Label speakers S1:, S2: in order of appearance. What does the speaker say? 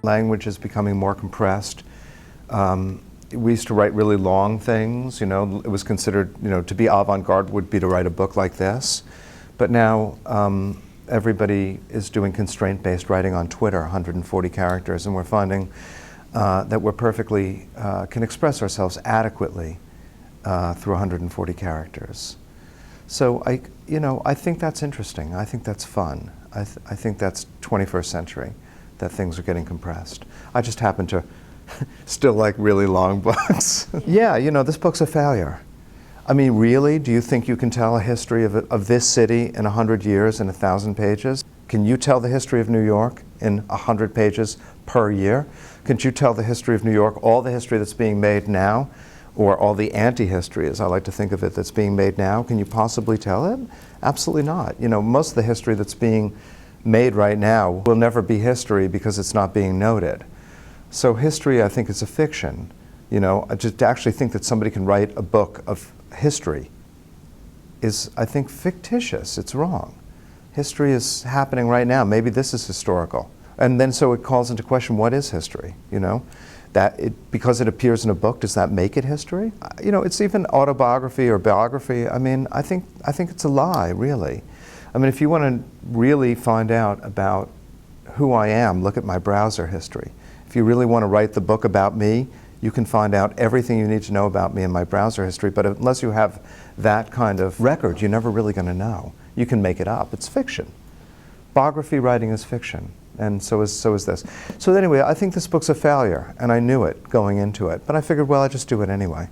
S1: Language is becoming more compressed. We used to write really long things, you know, it was considered, you know, to be avant-garde would be to write a book like this. But now everybody is doing constraint-based writing on Twitter, 140 characters, and we're finding that we're perfectly, can express ourselves adequately through 140 characters. So I think that's interesting. I think that's fun. I think that's 21st century, that things are getting compressed. I just happen to still like really long books. Yeah, you know, this book's a failure. I mean, really, do you think you can tell a history of this city in 100 years in 1,000 pages? Can you tell the history of New York in 100 pages per year? Can you tell the history of New York, all the history that's being made now, or all the anti-history, as I like to think of it, that's being made now? Can you possibly tell it? Absolutely not. You know, most of the history that's being made right now will never be history because it's not being noted. So history, I think, is a fiction. You know, I just actually think that somebody can write a book of history is, I think, fictitious. It's wrong. History is happening right now. Maybe this is historical. And then so it calls into question, what is history, you know? Because it appears in a book, does that make it history? You know, it's even autobiography or biography. I mean, I think it's a lie, really. I mean, if you want to really find out about who I am, look at my browser history. If you really want to write the book about me, you can find out everything you need to know about me in my browser history, but unless you have that kind of record, you're never really going to know. You can make it up. It's fiction. Biography writing is fiction, and so is this. So anyway, I think this book's a failure, and I knew it going into it, but I figured, well, I'd just do it anyway.